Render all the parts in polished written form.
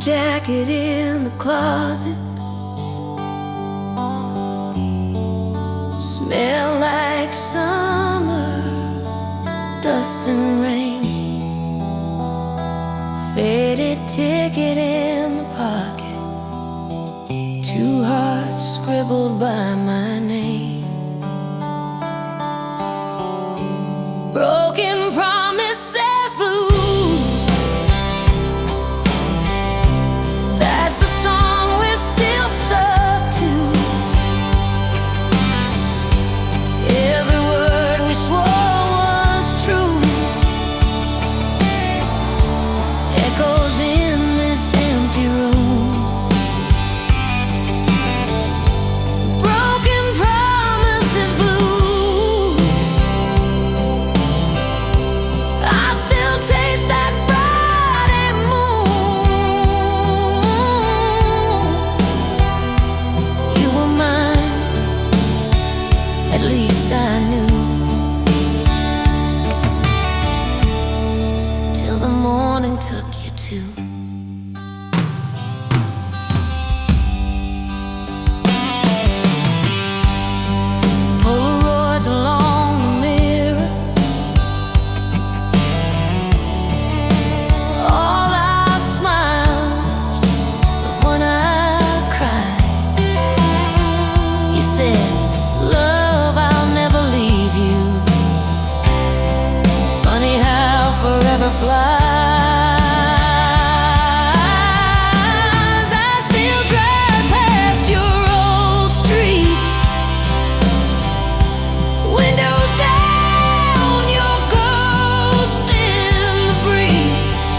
jacket in the closet. Smell like summer, dust and rain. Faded ticket in the pocket, 2 hearts scribbled by my name. Broken promises blue, that's the song we're still stuck to. Every word we swore was true echoes in this empty room. Broken promises blues, I still taste that Friday moon. You were mine, at least I knew, till the morning took you to. Polaroids along the mirror, all our smiles, but one our cries. You said, love, I'll never leave you. Funny how forever flies. I still drive past your old street, windows down, your ghost in the breeze.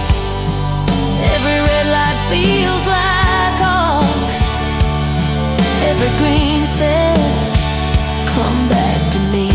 Every red light feels like August. Every green says, come back to me.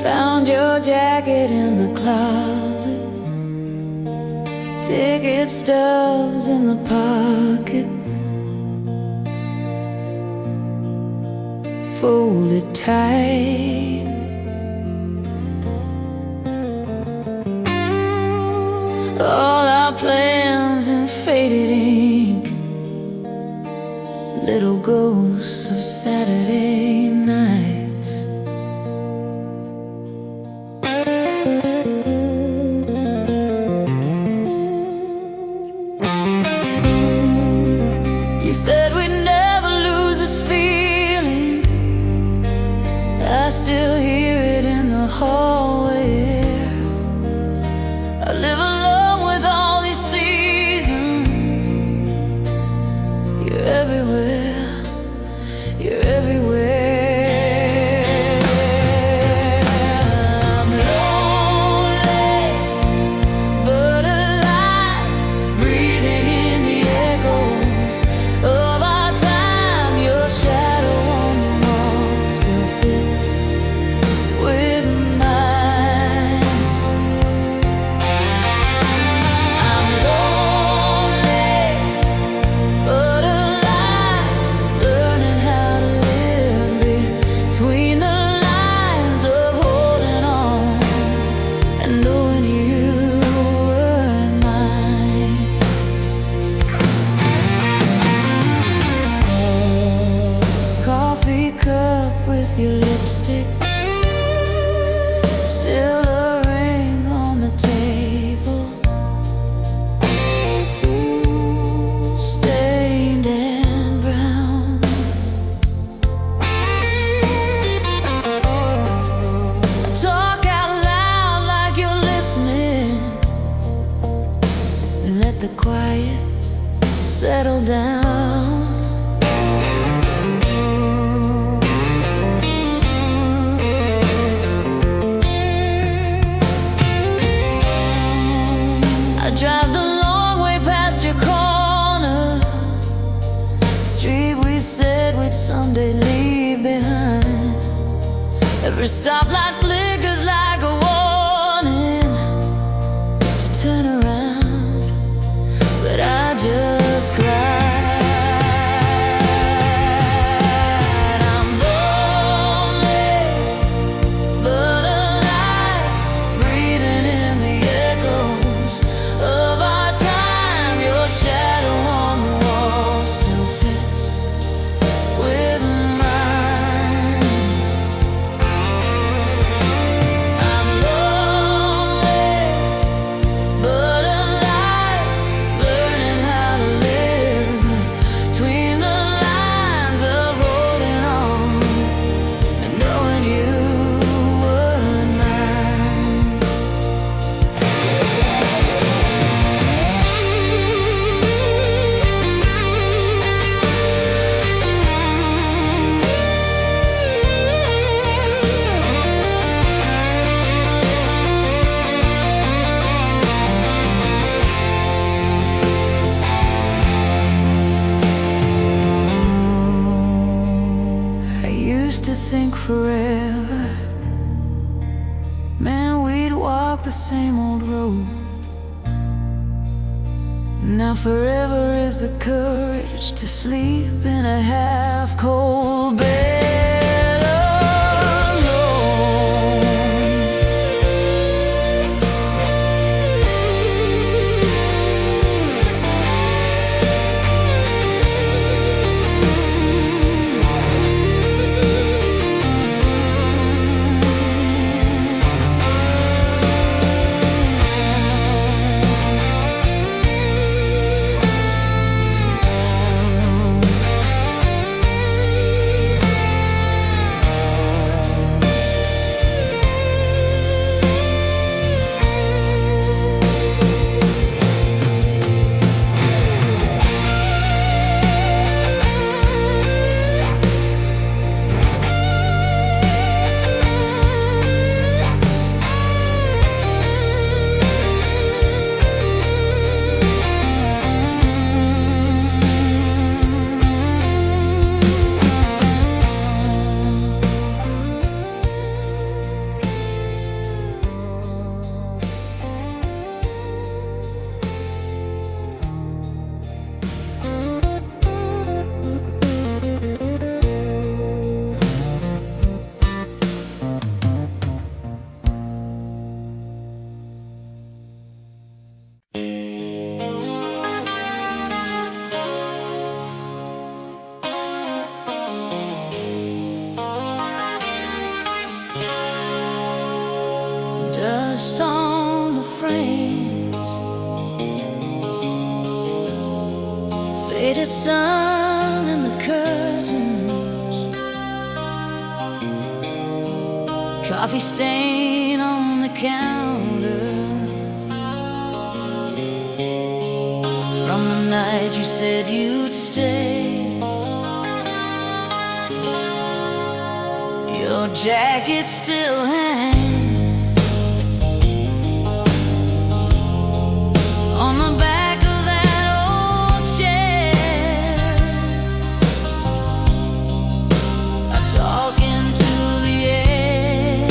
Found your jacket in the closet, ticket stubs in the pocket, folded tight. All our plans in faded ink, little ghosts of Saturday nights. You said we'd never lose this feeling, I still hear it in the hallway. I live alone with all these seasons. You're everywhere, you're everywhere. I'm lonely, but alive, breathing in the echoes of our time. Your shadow on the wall still fits with mine. the quiet settle down. I drive the long way past your corner, street we said we'd someday leave behind. Every stoplight flickers like a warning to turn around, but I just glide. I'm lonely, but alive, breathing in the echoes of our time. Your shadow on the wall still fits with mine. I'm lonely, but alive, learning how to live between the lines of holding on and knowing you weren't mine. I used to think forever, man, we'd walk the same old road. Now forever is the courage to sleep in a half-cold bed alone. Dust on the frames, faded sun in the curtains, coffee stain on the counter from the night you said you'd stay. Your jacket still hangs on the back of that old chair. I'm talking to the air,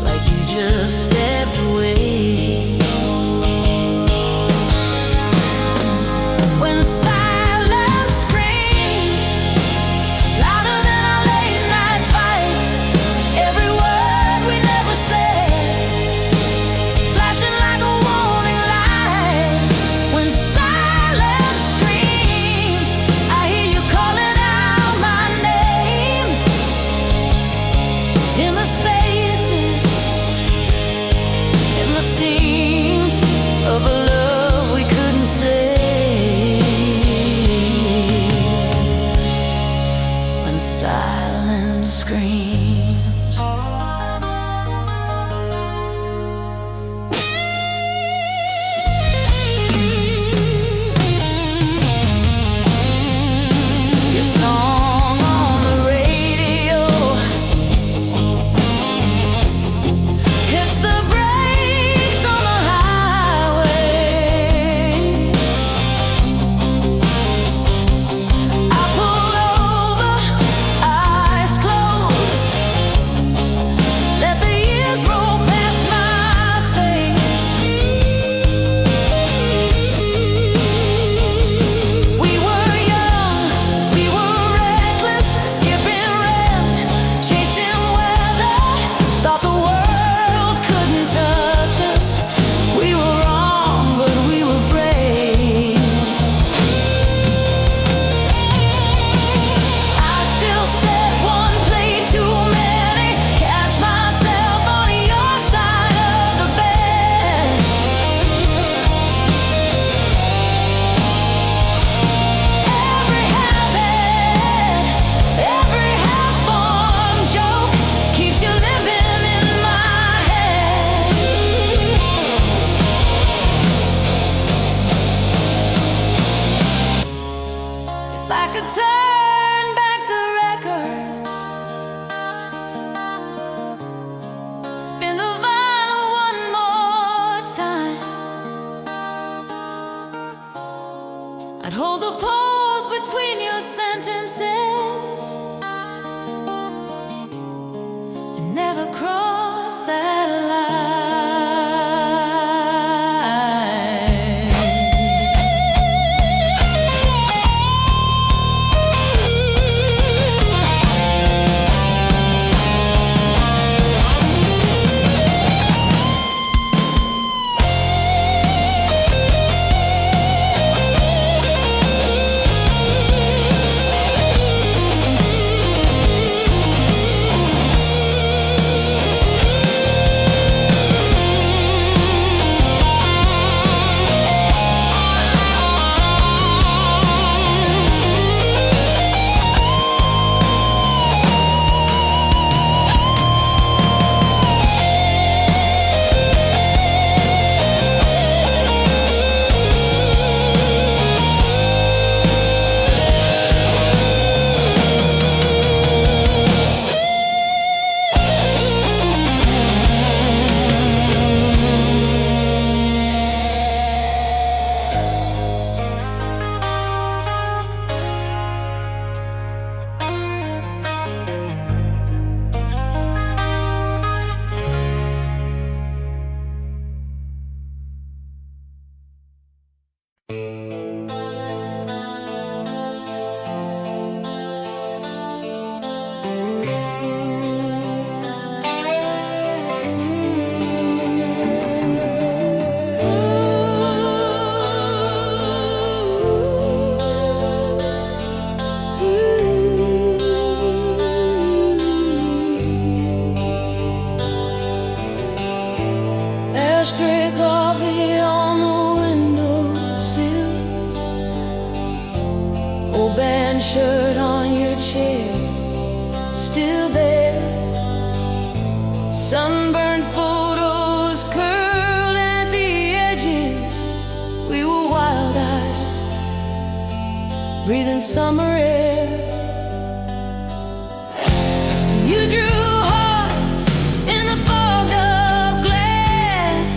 like you just stepped away. When silence screams louder than our late night fights, every word we never said flashing like a warning light. When silence screams, I hear you calling out my name in the spaces, in the seams of a love we couldn't say. When silence screams. hold the pause between your sentences and never cross that line. Stray coffee on the windowsill, old band shirt on your chair, still there. Sunburned photos curled at the edges. We were wild-eyed, breathing summer air. You drew hearts in the fogged up glass.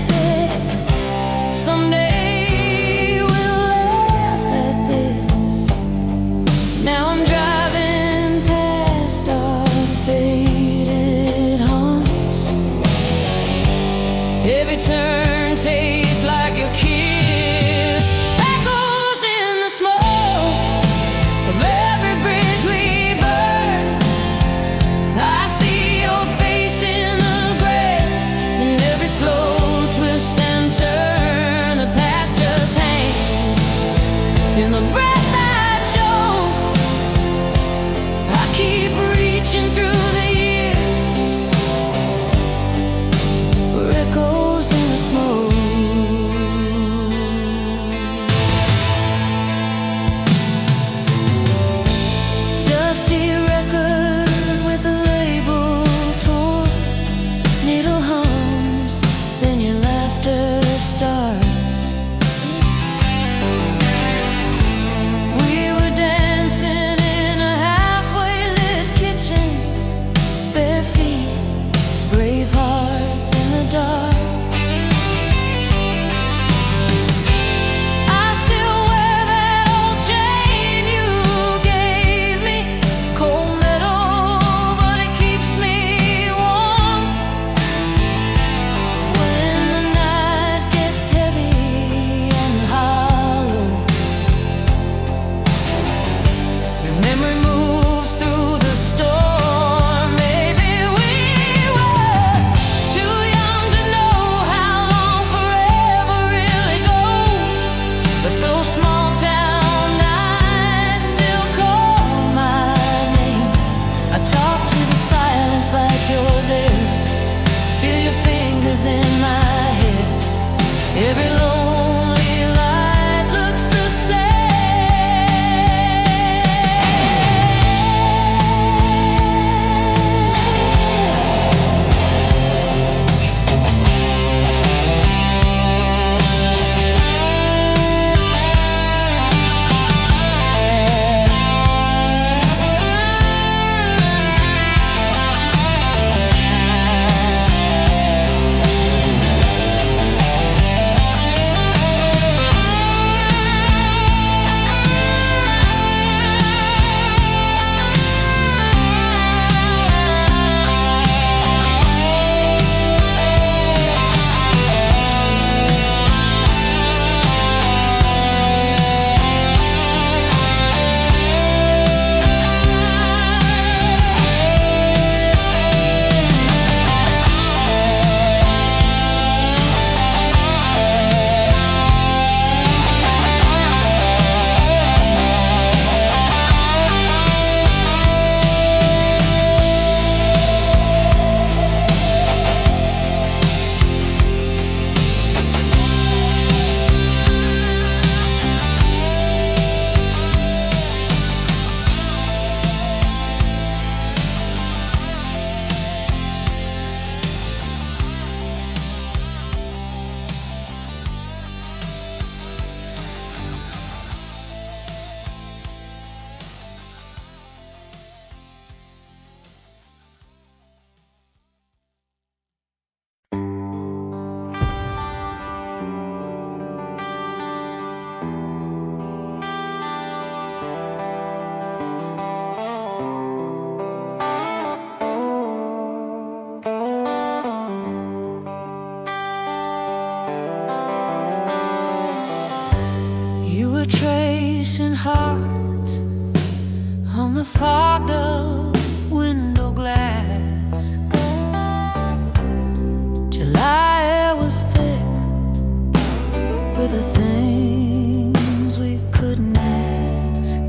Someday we'll laugh at this. Now I'm driving past our faded haunts. Every turn tastes like your kiss. Echoes in the smoke of were tracing hearts on the fogged up window glass. July air was thick with the things we couldn't ask.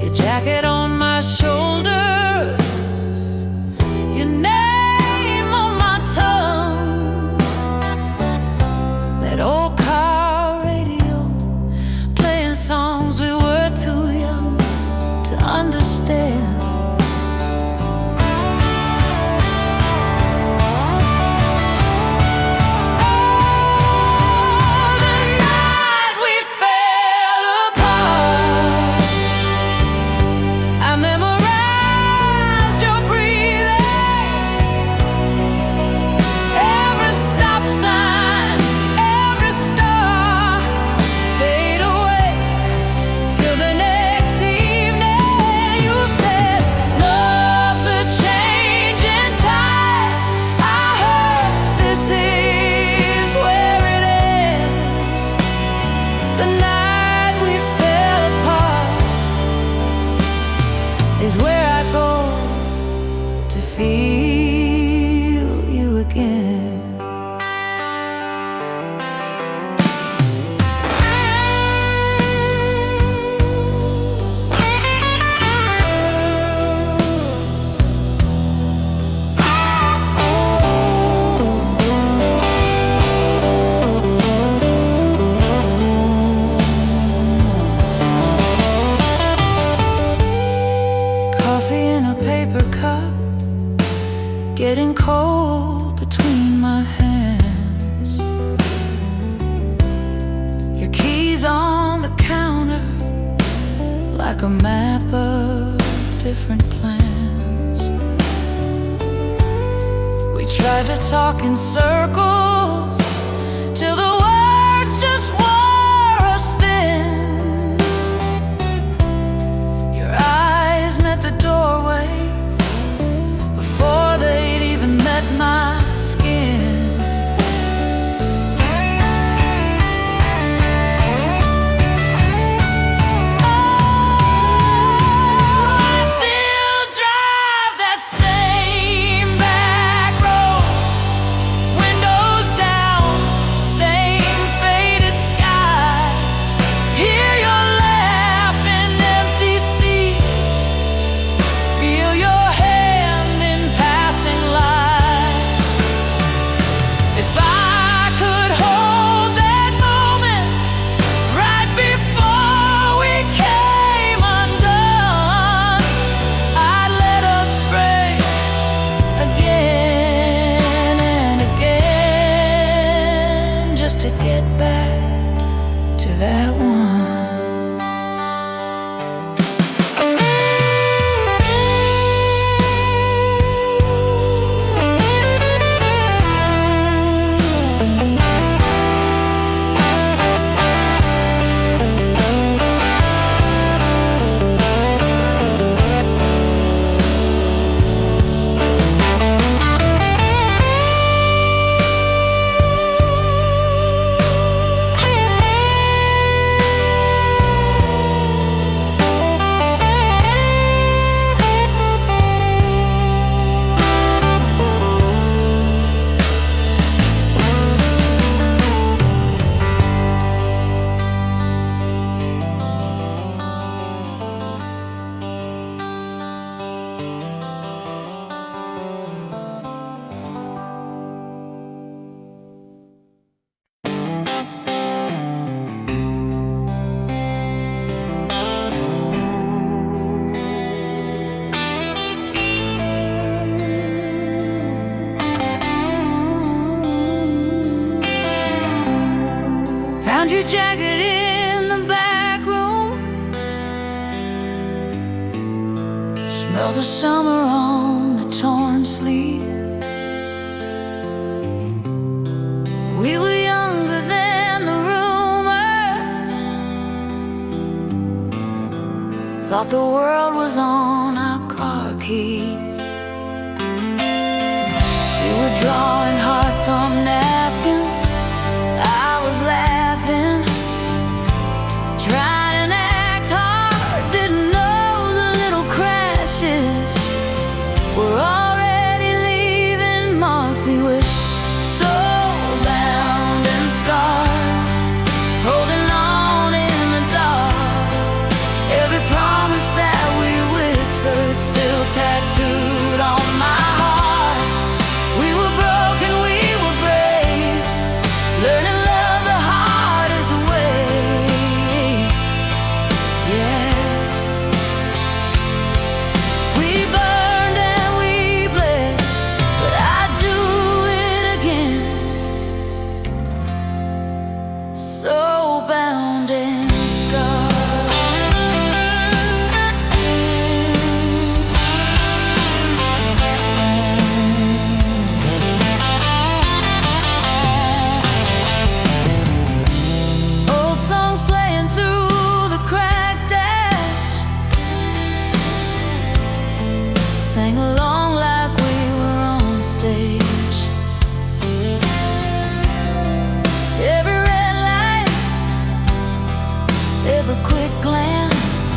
Your jacket on my shoulder, your name on my tongue, that old car radio playing songs we were too young to understand. Is where I go to feel you again. Cup getting cold between my hands. Your keys on the counter like a map of different plans. We tried to talk in circles till the words just wore us thin. Your eyes met the doorway before they'd even met my skin. Oh, I still drive that same back road, windows down, same faded sky. Hear your laugh in empty seats, feel your hand in passing light. If I could hold that moment right before we came undone, I'd let us break again and again, just to get back to that one. Found your jacket in the back room, smell the summer on the torn sleeve. We were younger than the rumors, thought the world was on our car keys. We were drawing hearts on napkins, I was laughing We're already leaving marks we wish, soul bound and scarred, holding on in the dark. Every promise that we whispered still tattooed on my heart. We were broken, we were brave, learning love the hardest way. Yeah. We burned and we bled, but I'd do it again. So bound and scarred. Old songs playing through the cracked dash, sang along like we were on stage. Every red light, every quick glance,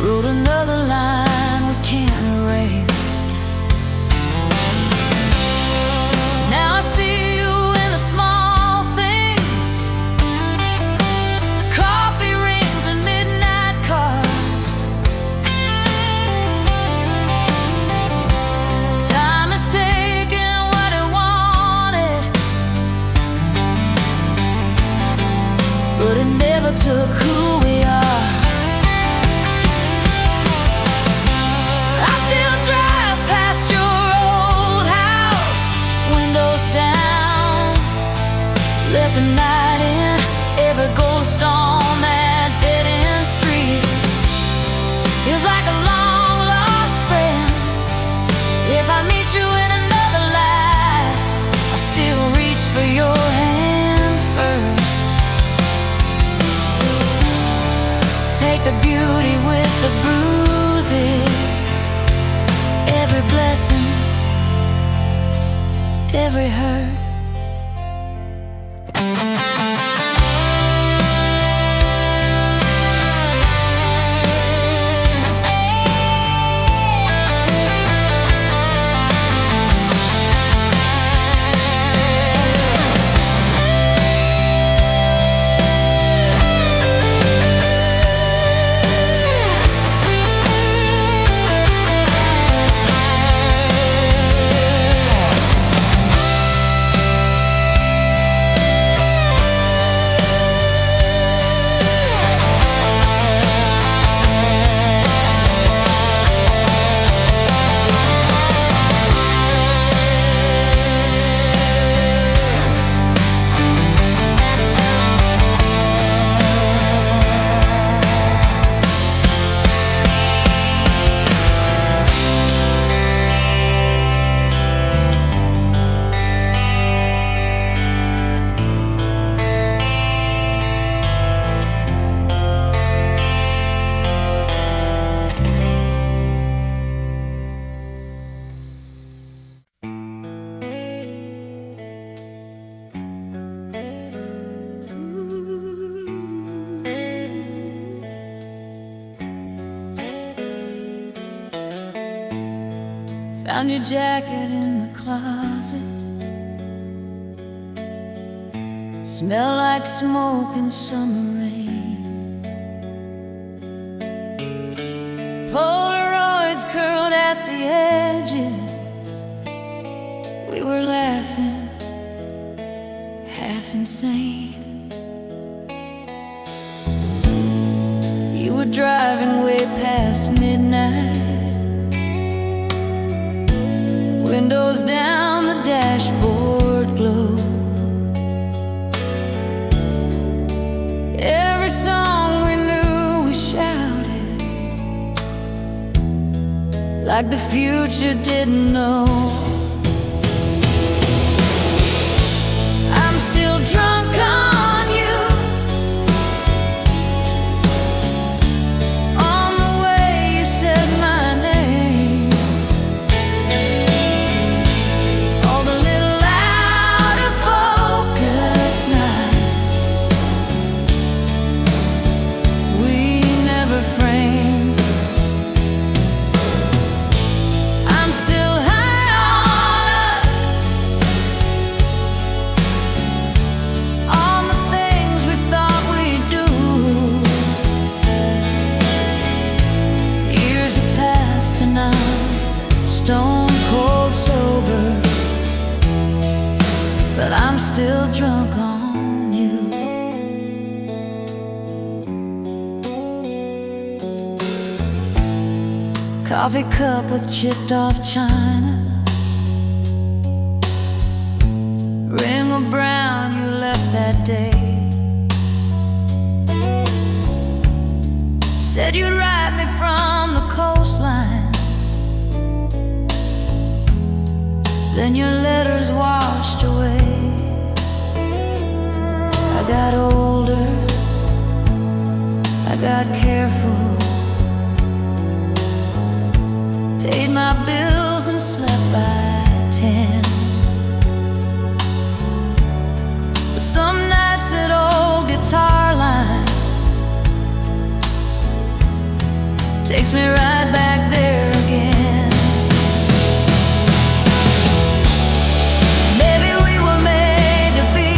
wrote another line we can't erase. Now I see you in the small things, coffee rings and midnight cars. Time has taken what it wanted, but it never took who we are. I still drive past your old house, windows down, let the night in. Every ghost on that dead-end street feels like a long-lost friend. If I meet you in another life, I still reach for your hand first. Take the beauty with the bruises, every blessing, every hurt. Found your jacket in the closet, smell like smoke and summer rain. Polaroids curled at the edges, we were laughing, half insane. You were driving way past midnight, windows down, the dashboard glow. Every song we knew we shouted, like the future didn't know. I'm still drunk on you, on the way you said my name. All the little out of focus nights we never framed. stone cold sober, but I'm still drunk on you. Coffee cup with chipped off china, ring of brown you left that day. Said you'd write me from the coastline, then your letters washed away. I got older, I got careful, paid my bills and slept by 10. But some nights that old guitar line takes me right back there again. Maybe we were made to be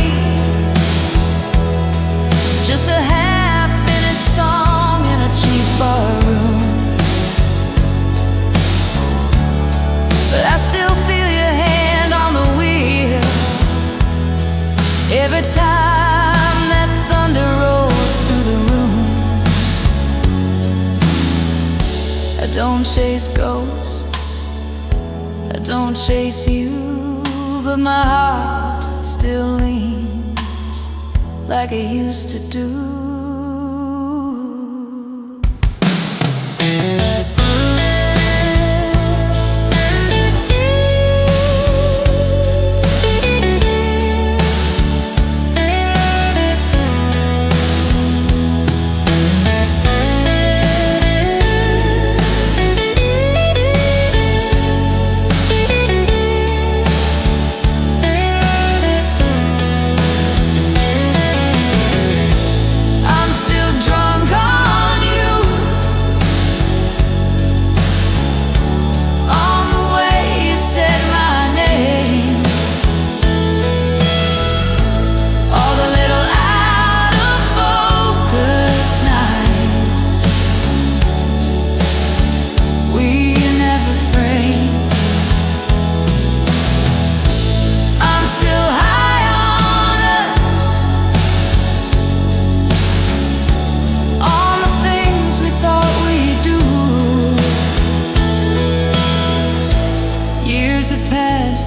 just a half-finished song in a cheap bar room, but I still feel your hand on the wheel every time that thunder rolls through the room. I don't chase ghosts, I don't chase you, but my heart still leans like it used to do.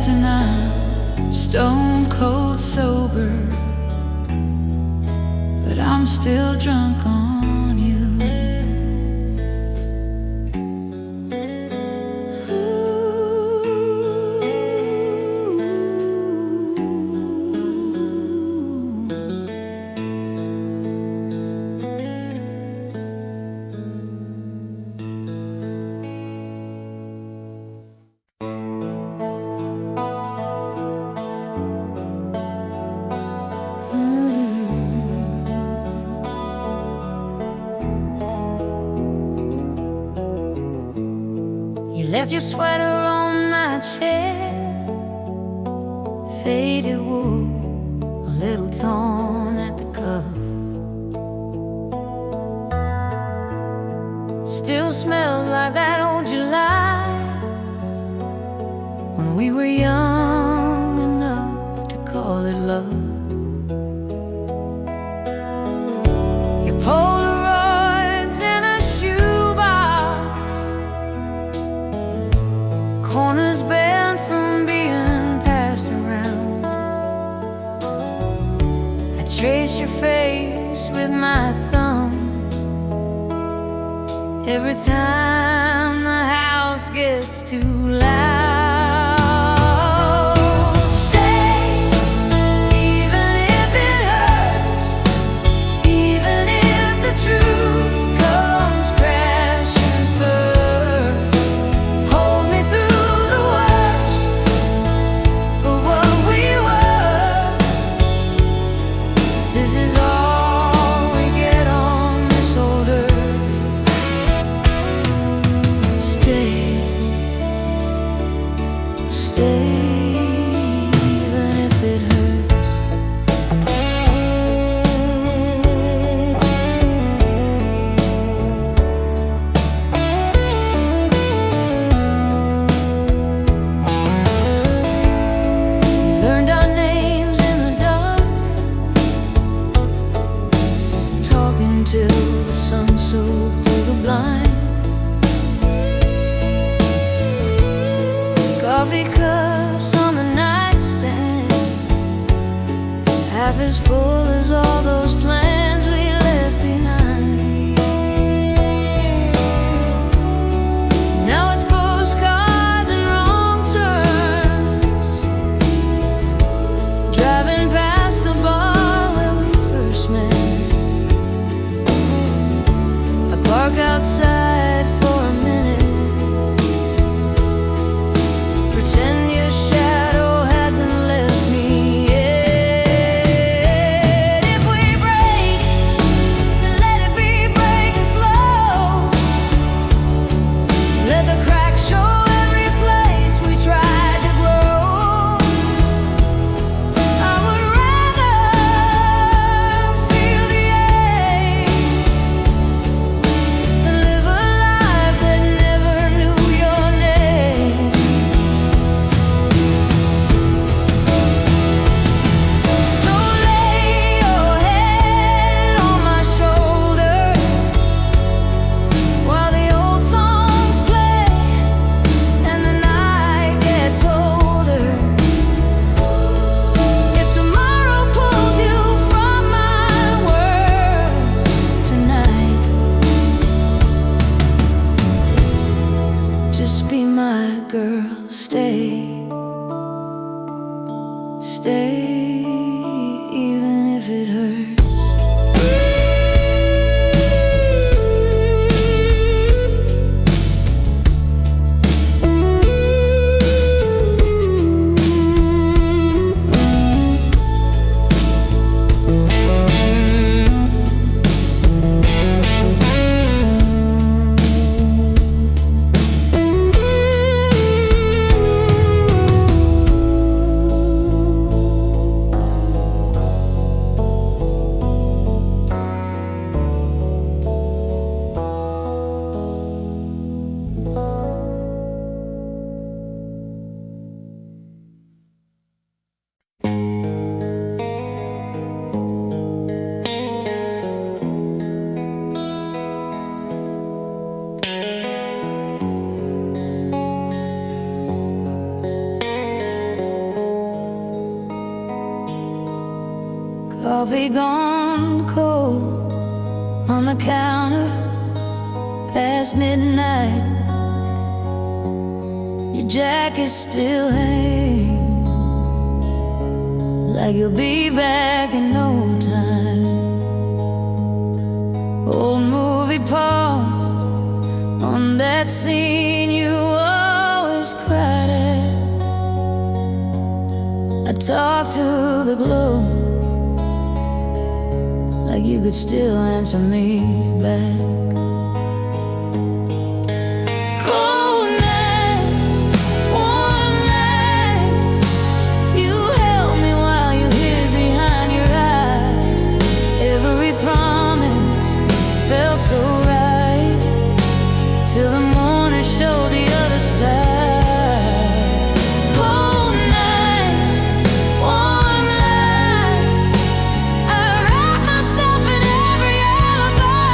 And I'm stone cold sober, but I'm still drunk on you. You left your sweater on my chair, faded wool, a little torn at the cuff. Still smells like that old July when we were young enough to call it love. Your Polaroids in a shoebox, corners bent from being passed around. I trace your face with my thumb every time the house gets too loud. Stay, even if it hurts, even if the truth comes crashing first. Hold me through the worst of what we were. If this is all we get on this old earth, stay, Coffee cups on the nightstand, half as full as all those plans we left behind. Now it's postcards and wrong turns, driving past the bar where we first met. I park outside for a minute, pretend your shadow hasn't left me yet. If we break, then let it be breaking slow. Let the cracks show every place we tried to grow. I would rather feel the ache than live a life that never knew your name. So lay your head on my shoulder while the old songs play and the night gets older. If tomorrow pulls you from my world tonight, just be my girl, stay, stay, even if it hurts. Coffee gone cold on the counter past midnight. Your jacket still hangs like you'll be back in no time. Old movie paused on that scene you always cried at. I talked to the glow like you could still answer me back. Cold nights, warm nights, you held me while you hid behind your eyes. Every promise felt so right till the morning showed the other side. Cold nights, warm nights, I wrap myself in every alibi.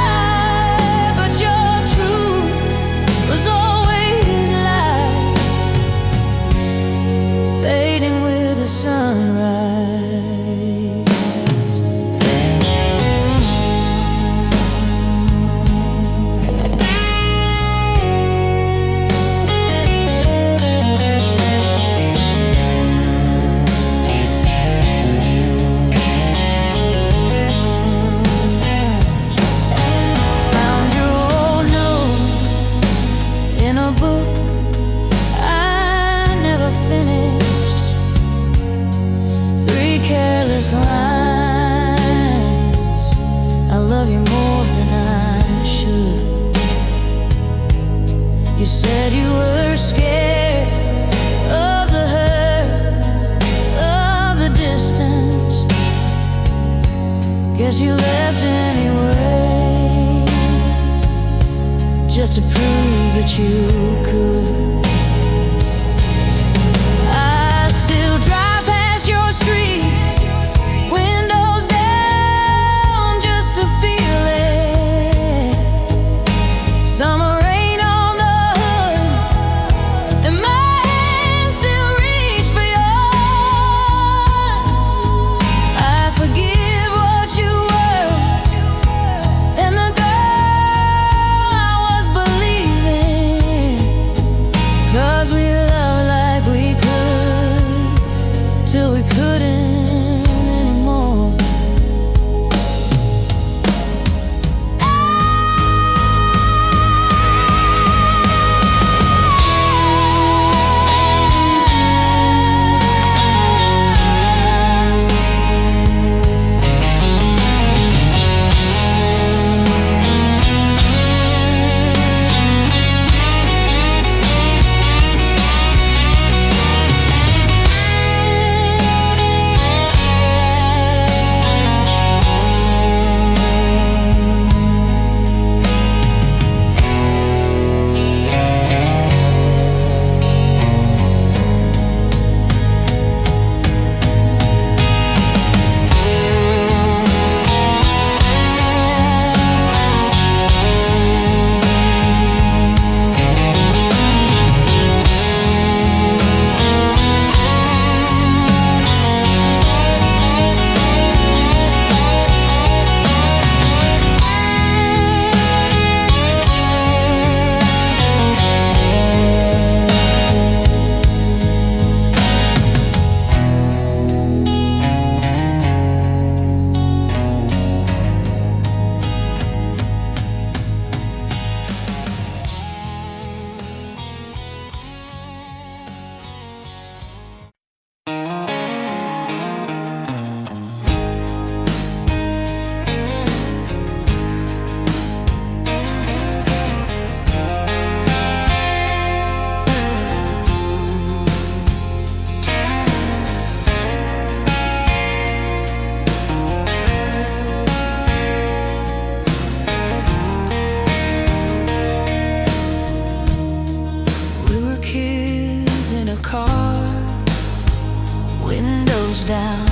down,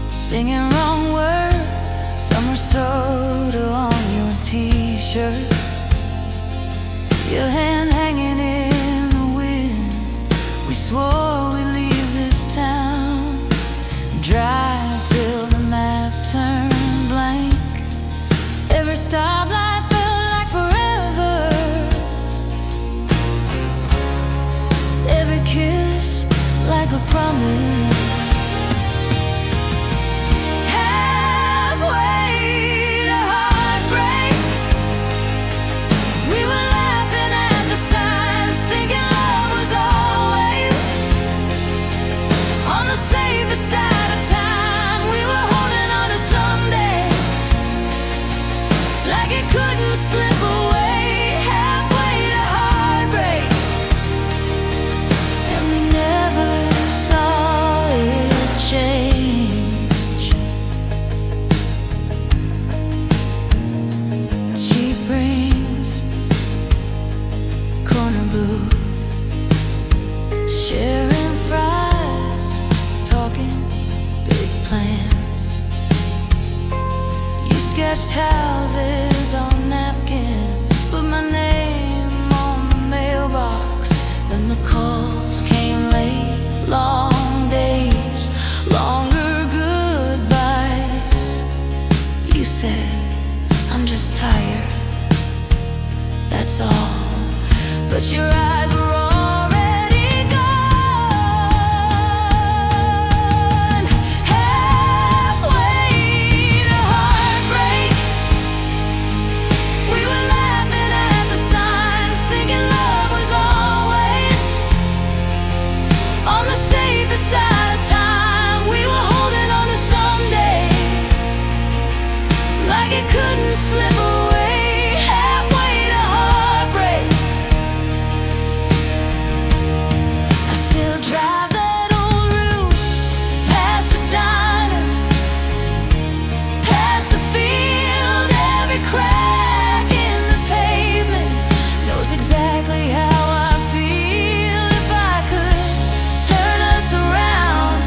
singing wrong words, summer soda on your t-shirt, your hand hanging in the wind. We swore we'd leave this town, drive till the map turned blank. Every stoplight felt like forever, every kiss like a promise. Halfway to heartbreak, we were laughing at the signs, thinking love was always on the safer side of time. We were holding on to someday, like it couldn't slip away. Halfway to heartbreak, and we never saw it change. Cheap rings, corner booth, sharing fries, talking big plans. You sketched houses on napkins, put my name on the mailbox. Then the calls came late, long days, longer goodbyes. You said, I'm just tired, that's all. But your eyes were already gone. Halfway to heartbreak, we were laughing at the signs, thinking love was always on the safer side of time. We were holding on to someday, like it couldn't slip away. Halfway to heartbreak, I still drive that old route, past the diner, past the field. Every crack in the pavement knows exactly how I feel. If I could turn us around,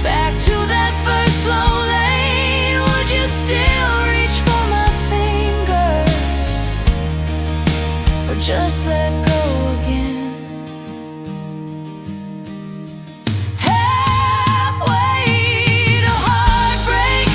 back to that first slow lane, would you still reach for my fingers, or just let go again? Halfway to heartbreak,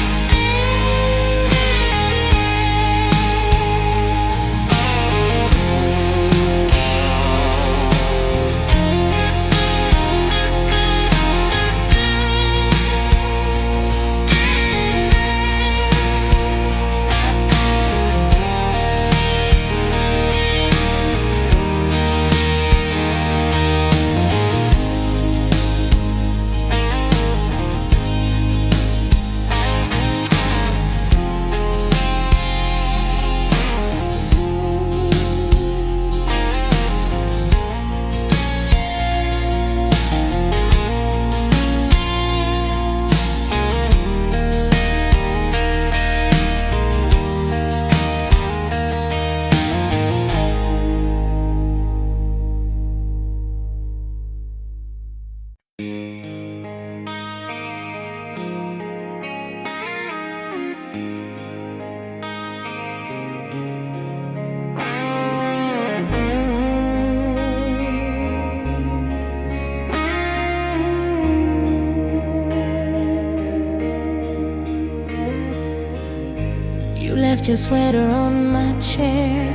you left your sweater on my chair.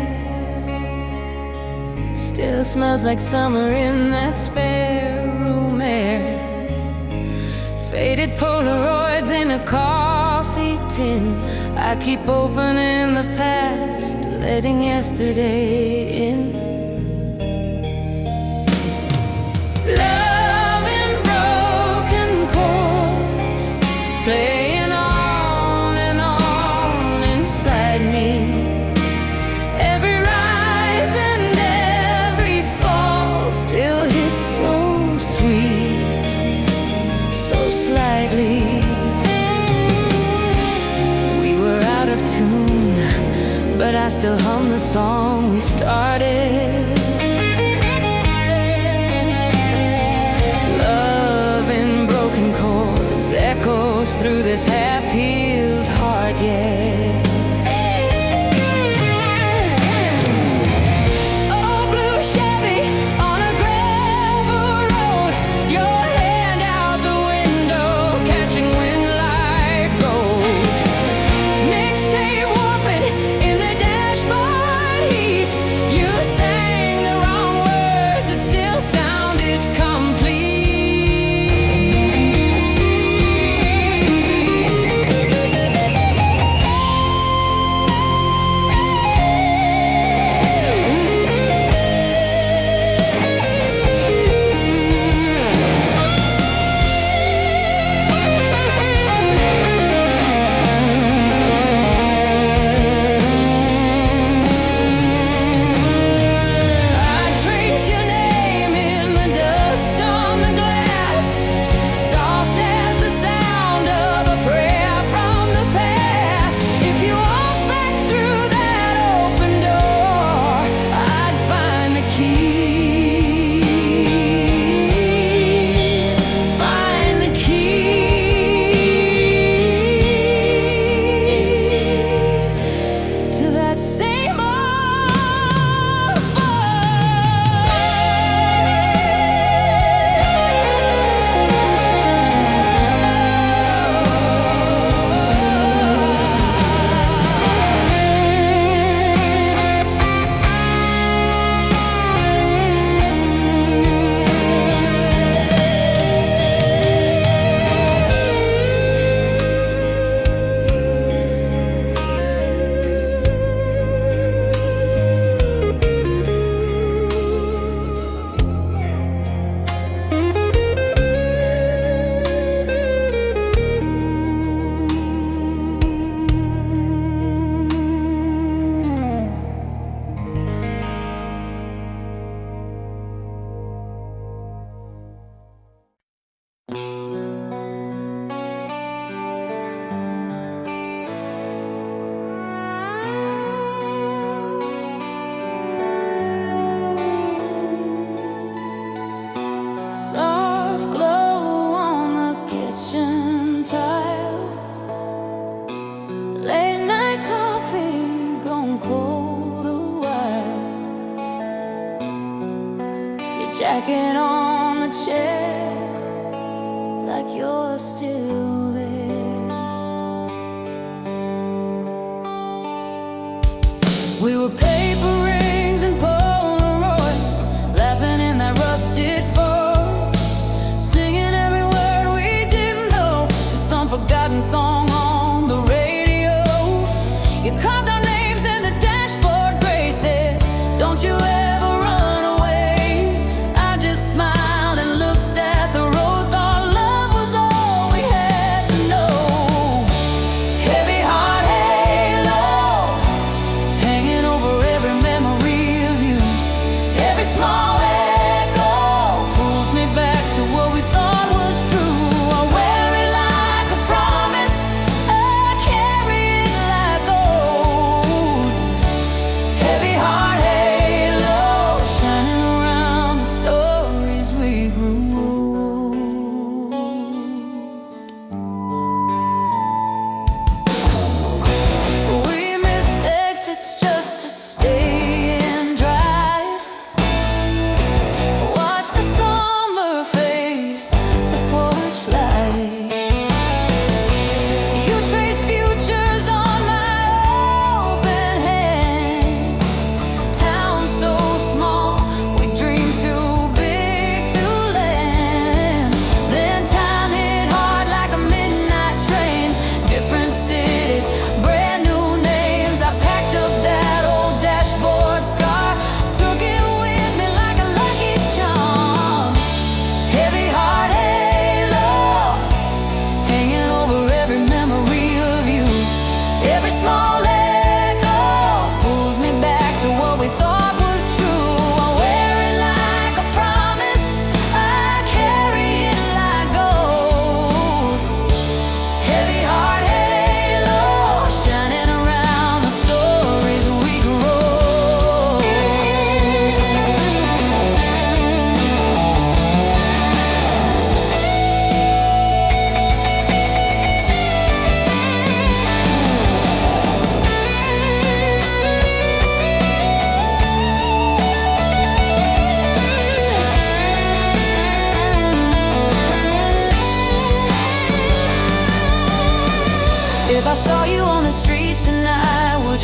Still smells like summer in that spare room air. Faded Polaroids in a coffee tin. I keep opening the past, letting yesterday in. Love in broken chords, playing on and on inside me. Every rise and every fall still hits so sweet, so slightly. We were out of tune, but I still hum the song we started. Love in broken chords, this half-healed heart yet. Oh, blue Chevy on a gravel road, your hand out the window, catching wind like gold. Mixtape warping in the dashboard heat. You sang the wrong words, it still sounded complete. Soft glow on the kitchen tile, late night coffee gone cold a while. Your jacket on the chair, like you're still there. We were paper rings and Polaroids, laughing in that rusted Ford, singing every word we didn't know to some forgotten song on the radio. You carved our names in the dashboard gray, said, "Don't you ever run away." I just smiled and looked at the road, thought love was all we had to know.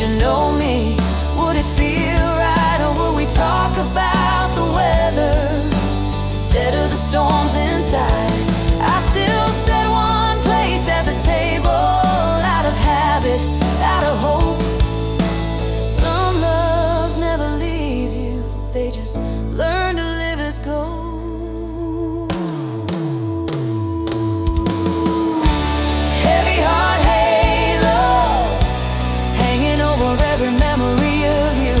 you know me? Would it feel right, or would we talk about the weather instead of the storms inside? I still set one place at the table, out of habit, out of hope. Some loves never leave you, they just learn to live as gold. Heavy heart halo hanging over every memory of you.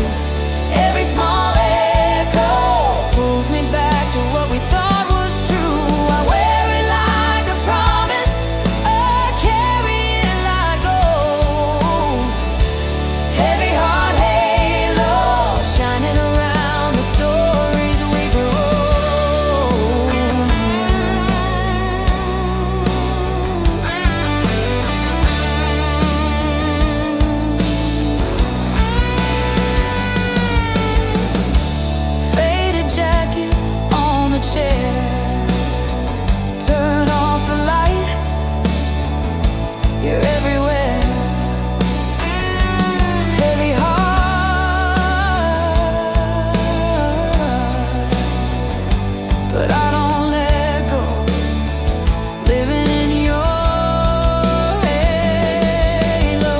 Every small echo pulls me back to what we thought was true. I wear it like a promise, I carry it like gold. Heavy heart halo shining around the stories we grew old. Faded jacket on the chair, turn off the light, you're everywhere. Heavy heart, but I don't let go, living in your halo.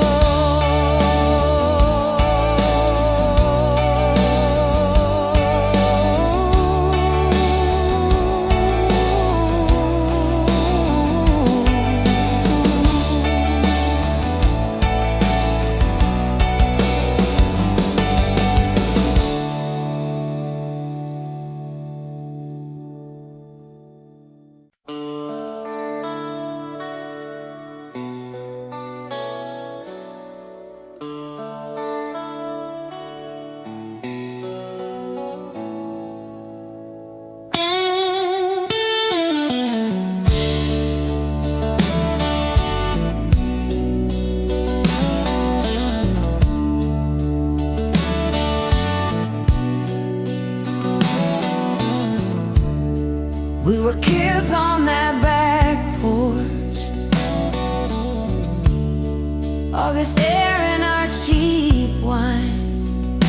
We were kids on that back porch, August air in our cheap wine.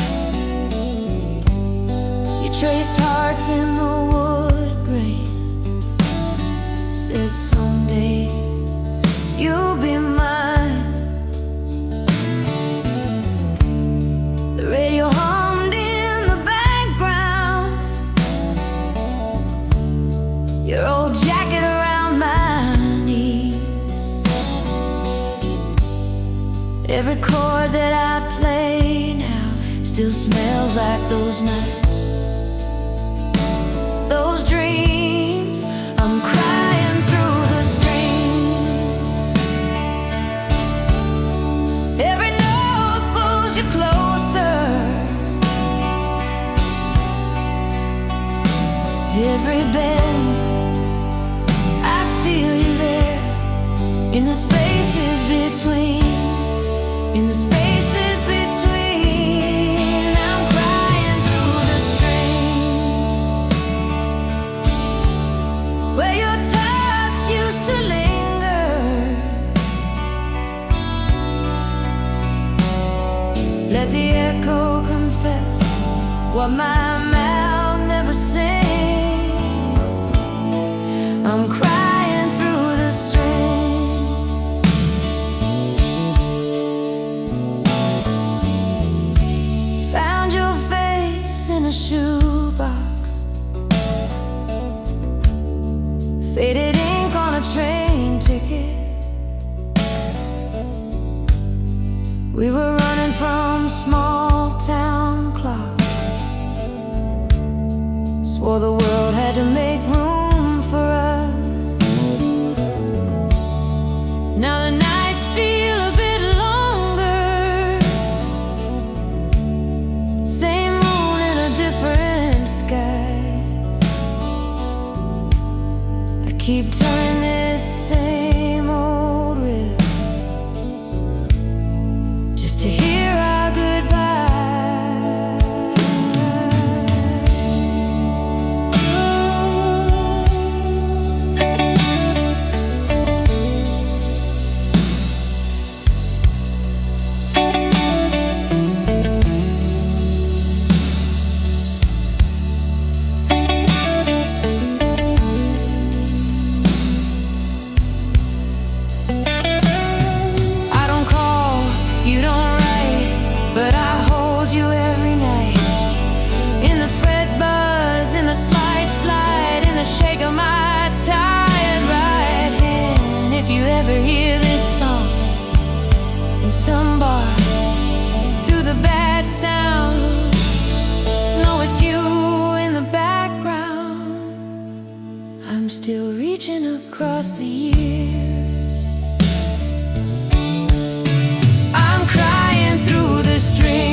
You traced hearts in the wood grain, said someday you'll be mine. The radio hummed in the background, your old jacket around my knees. Every chord that I play now still smells like those nights, those dreams. I'm crying through the strings. Every note pulls you closer, every bend I feel you there, in the spaces between, in the spaces between. I'm crying through the strings, where your touch used to linger. Let the echo confess what my mouth never sings. I'm crying through the strings. Found your face in a shoebox, faded ink on a train ticket. We were running from small town clocks, swore the world had to make room for us. Now the nights feel a bit longer, same moon in a different sky. I keep turning this same old riff just to hear our goodbye. shake of my tired right hand. If you ever hear this song in some bar, through the bad sound, know it's you in the background. I'm still reaching across the years. I'm crying through the stream.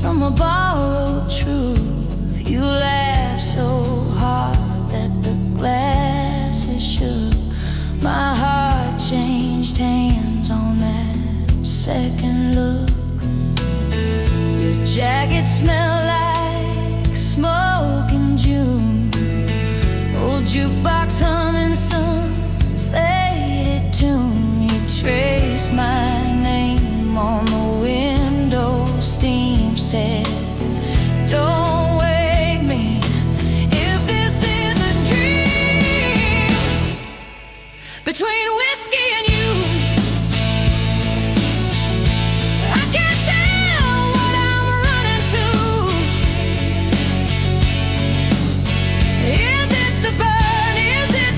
From a borrowed truth, you laughed so hard that the glasses shook. My heart changed hands on that second look. Your jacket smelled like smoke in June. Old jukebox humming some faded tune. You traced my name on the window steam said, don't wake me if this is a dream. Between whiskey and you, I can't tell what I'm running to. Is it the burn? Is it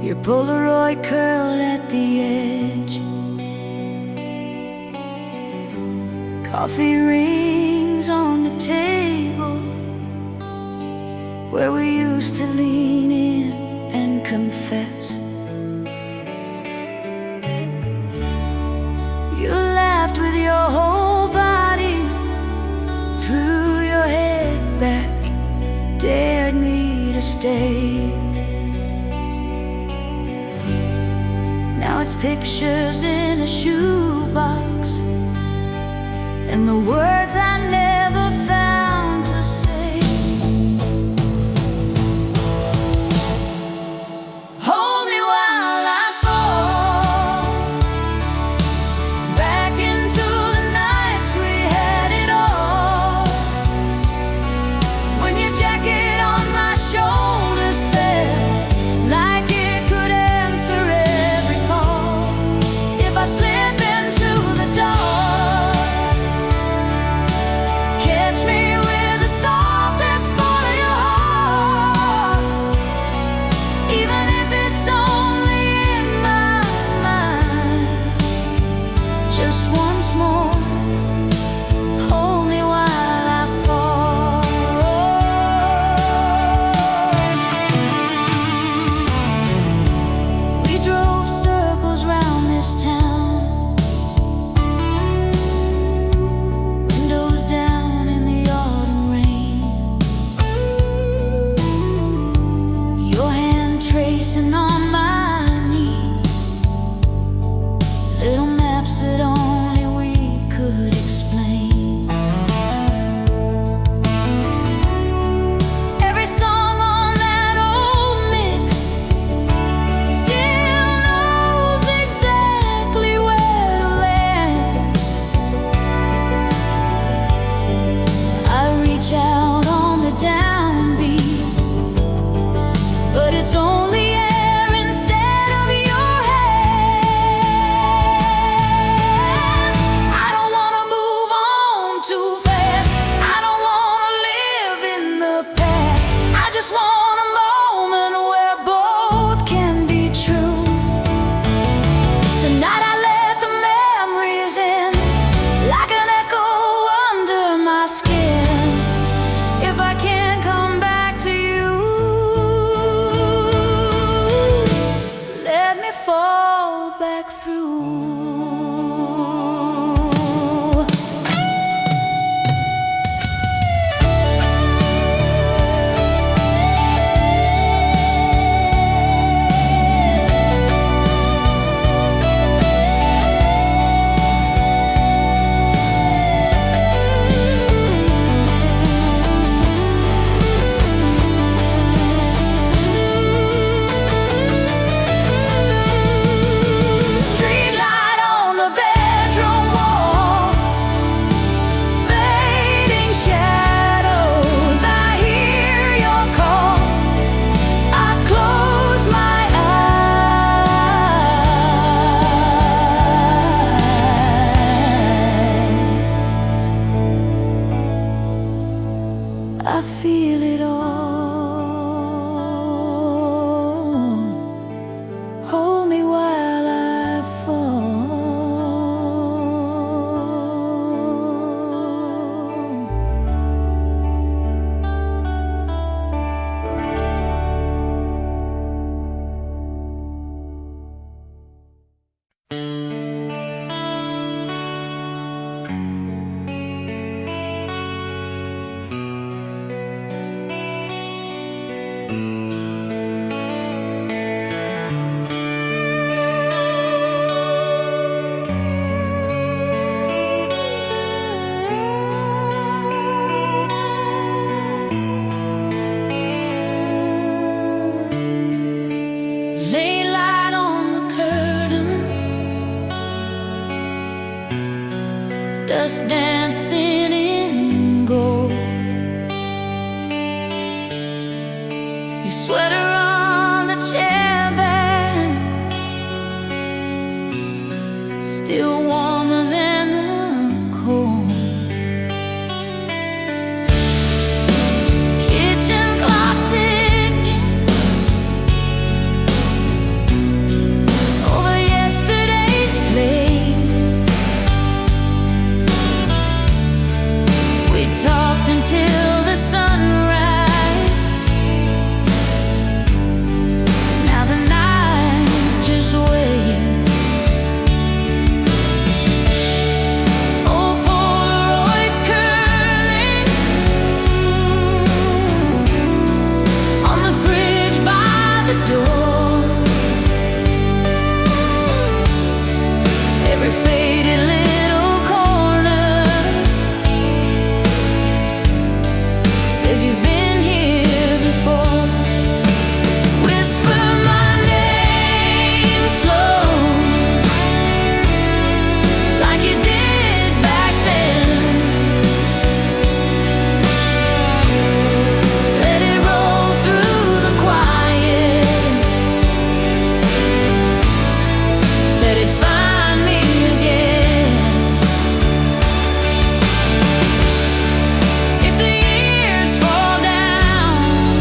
your Polaroid curled at the edge. Coffee rings on the table where we used to lean in and confess. You laughed with your whole body, threw your head back, dared me to stay. Now it's pictures in a shoebox and the words I never found to say. Hold me while I fall back into the nights we had it all. When your jacket on my shoulders felt like it could answer every call. If I slip into the dark, catch me with the softest part of your heart. Even if it's only in my mind, just once more, hold me while I fall. We drove circles round this town, windows down in the autumn rain, your hand tracing on my knee, little maps that only we could explain. Every song on that old mix still knows exactly where to land. I reach out on the downbeat, but it's only air instead of your hand. I don't wanna move on too fast, I don't wanna live in the past. I just want a moment where both can be true. Tonight I let the memories in, like an echo under my skin. If I can't come back to you, let me fall back through. Streetlight on the bedroom wall, fading shadows. I hear your call. I close my eyes. I feel it all. Hold me while I fall. Lay light on the curtains, dust dancing in gold. Your sweater on the chair back, still warmer than the cold. Kitchen clock ticking, door. Every faded little corner says you've been here before. Whisper my name slow, like you did back then. Let it roll through the quiet. Let it find me again. If the years fall down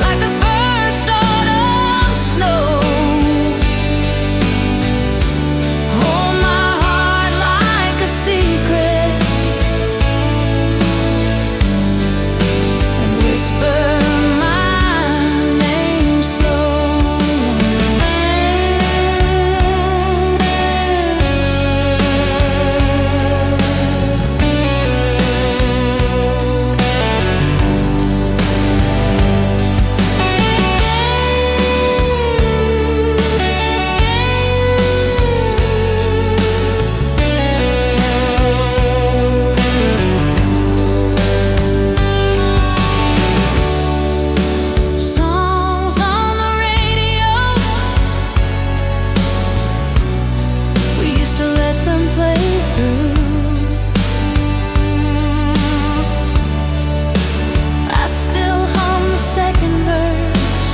like the first autumn snow, hold my heart like a secret and whisper my name slow. Songs on the radio, we used to let them play through. I still hum the second verse,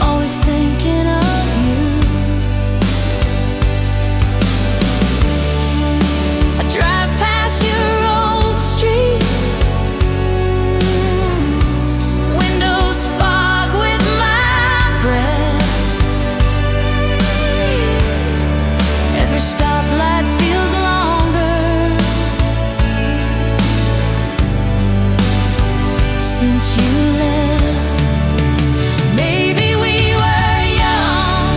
always thinking of you. I drive past your old street, windows fog with my breath. Every stoplight feels longer since you left. Maybe we were young,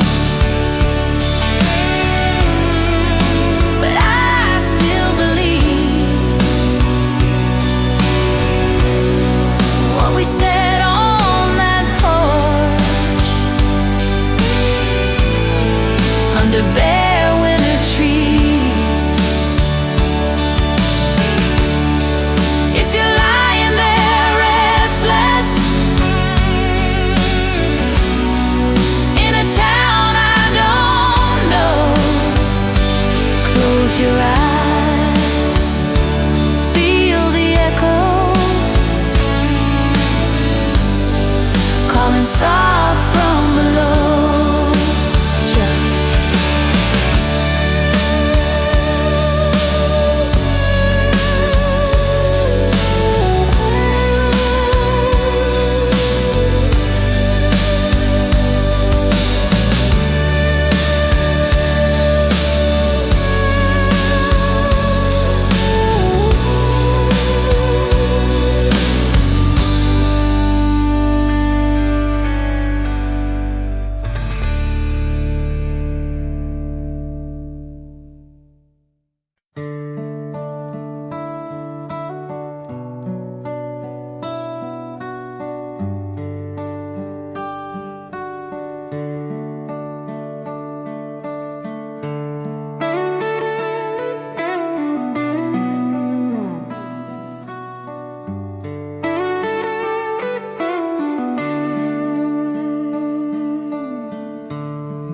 but I still believe what we said on that porch under bare winter trees. If you're lying there restless in a town I don't know, close your eyes, feel the echo calling soft from below. Just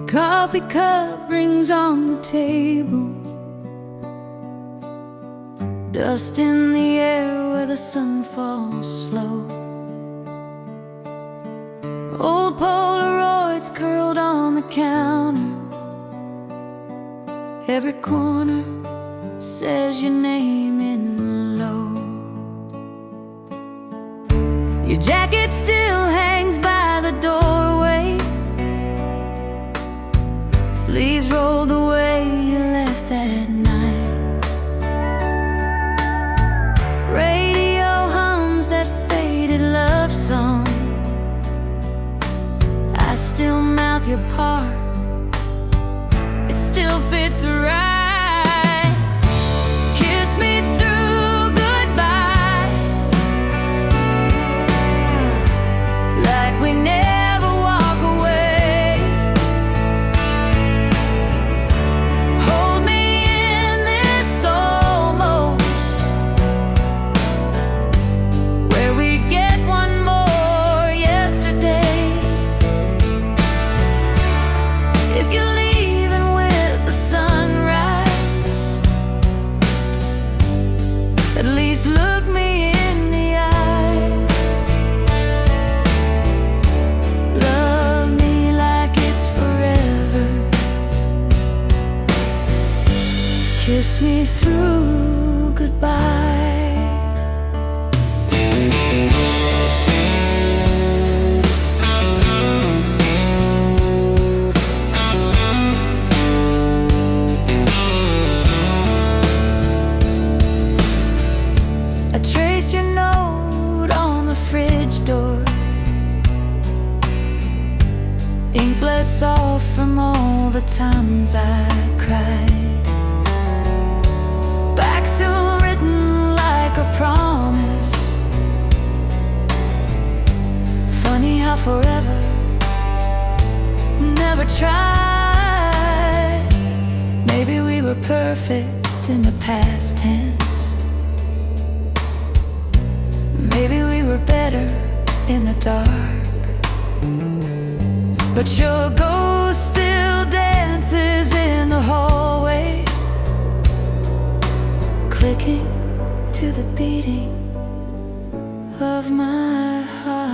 coffee cup rings on the table, dust in the air where the sun falls slow. Old Polaroids curled on the counter, every corner says your name in low. Your jacket still hangs by the doorway, sleeves rolled away, you left that night. Radio hums that faded love song, I still mouth your part, it still fits right. Kiss me through goodbye, Please look me in the eye. Love me like it's forever. Kiss me through goodbye. Trace your note on the fridge door. Ink bled soft from all the times I cried. Back soon written like a promise. Funny how forever never tried. Maybe we were perfect in the past tense. Maybe we were better in the dark. But your ghost still dances in the hallway, clicking to the beating of my heart.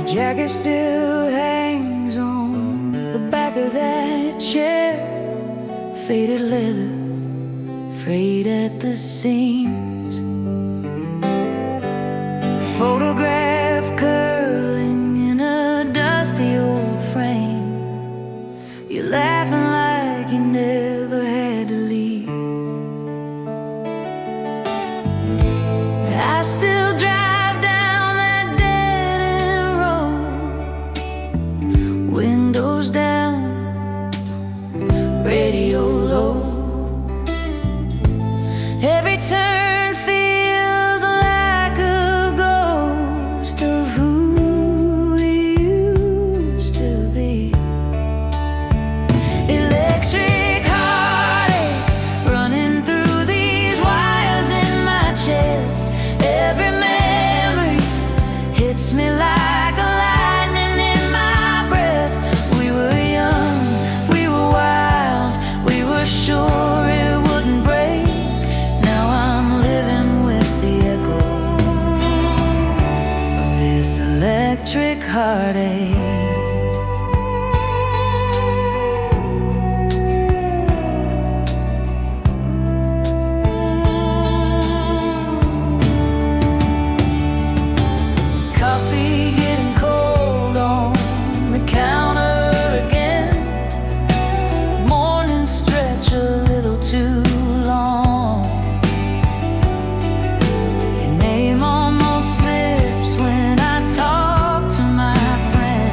Jacket still hangs on the back of that chair. Faded leather, frayed at the seams. Photograph curling in a dusty old frame. You're laughing like you never had to leave. I still drive down that dead-end road, windows down, radio low. Every turn feels like a ghost of who we used to be. Electric heartache running through these wires in my chest. Every memory hits me like a lightning in my breath. We were young, we were wild, we were sure it wouldn't break. Now I'm living with the echo of this electric heartache. Coffee getting cold on the counter again. Morning stretch a little too long. Your name almost slips when I talk to my friends.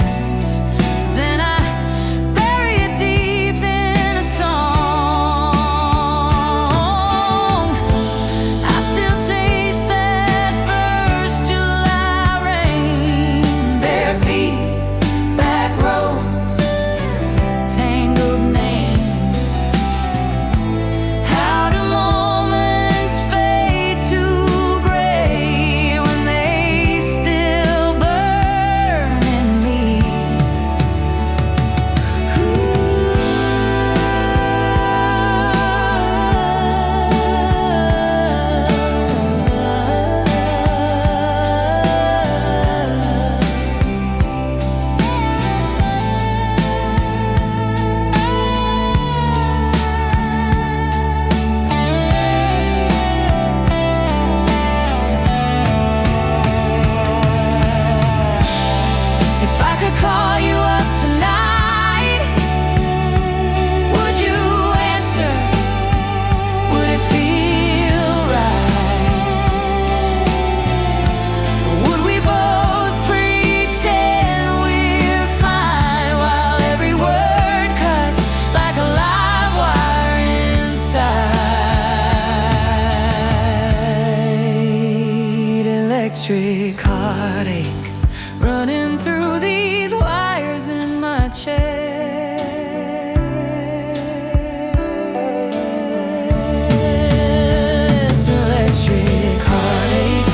electric heartache running through these wires in my chest. Electric heartache.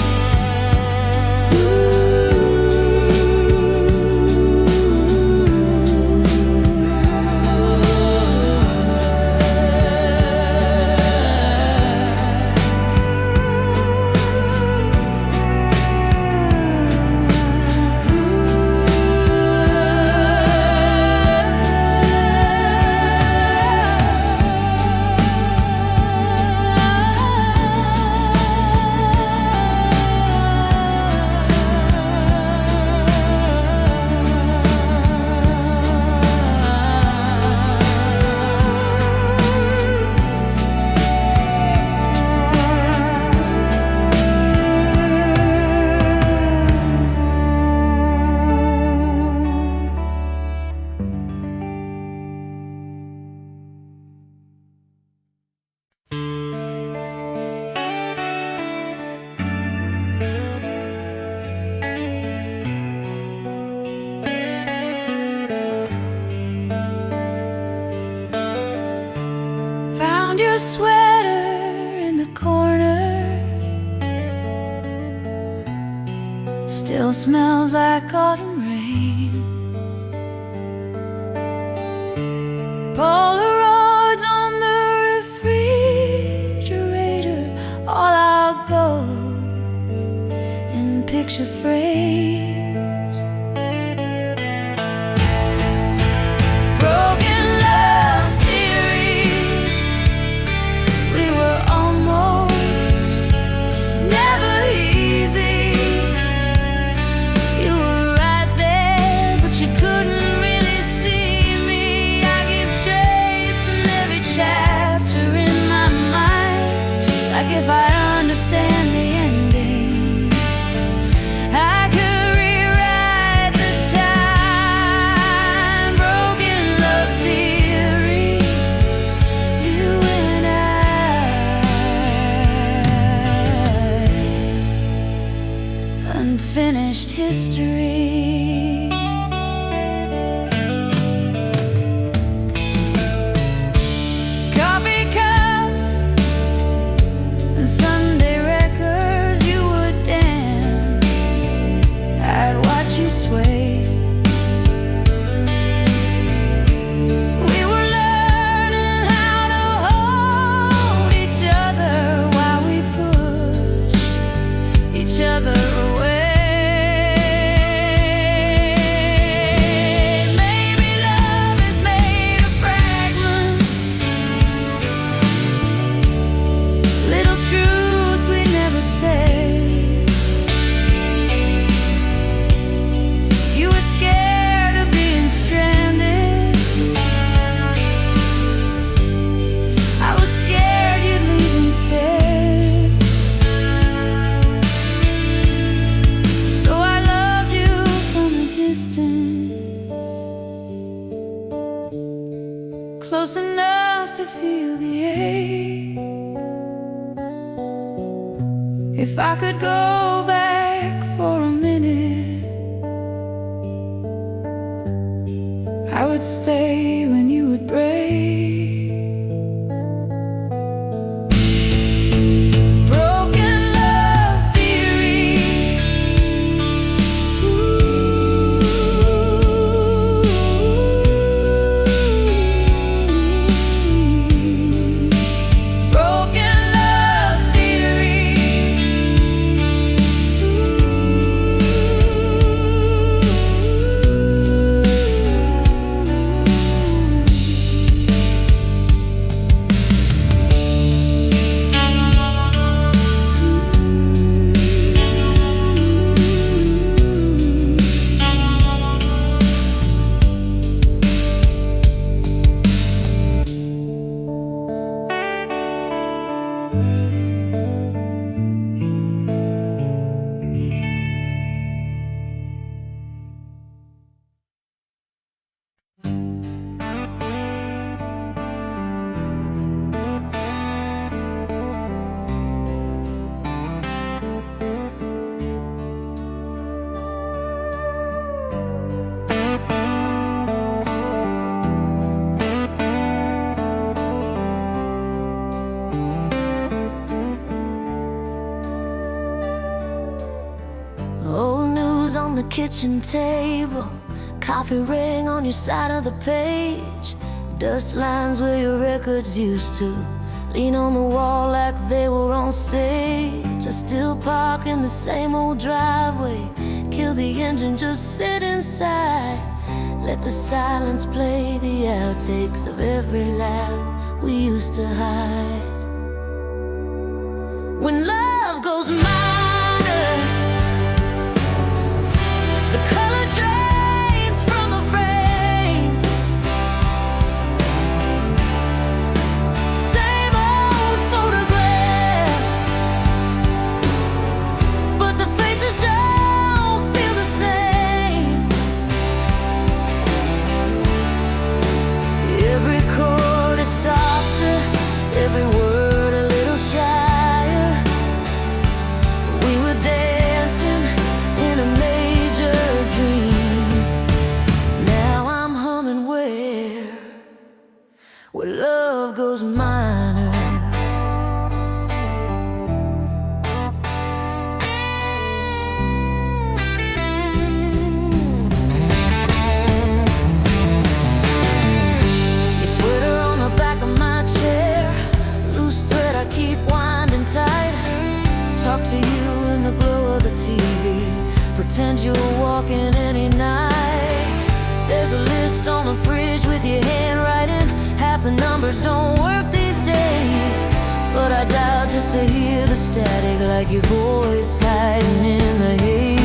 Found your sweater in the corner, still smells like autumn rain. Polaroids on the refrigerator, all our goals in picture frames. Broken love theory, we were almost never easy. You were right there, but you couldn't really see me. I keep tracing every chapter in my mind, like if I understand the ending, I could rewrite the time. Broken love theory, you and I, unfinished history. Coffee cups and Sunday records, you would dance, I'd watch you sway. We were learning how to hold each other while we push each other away. Maybe love is made of fragments, little truths we never say. You were scared of being stranded, I was scared you'd leave instead. So I loved you from a distance, close enough to feel the ache. If I could go back for a minute, I would stay when you would break. Broken love theory, broken love theory. kitchen table, coffee ring on your side of the page, dust lines where your records used to lean on the wall like they were on stage. I still park in the same old driveway, kill the engine, just sit inside. Let the silence play the outtakes of every laugh we used to hide. When love goes minor, the color drains from the frame. Same old photograph, but the faces don't feel the same. Every chord is softer, every word a little shyer. We were dancing in a major dream. Now I'm humming where love goes minor. Your sweater on the back of my chair, loose thread I keep winding tight. Talk to you in the glow of the TV, pretend you're walking any night. There's a list on the fridge with your handwriting. Half the numbers don't work these days, but I dial just to hear the static, like your voice hiding in the haze.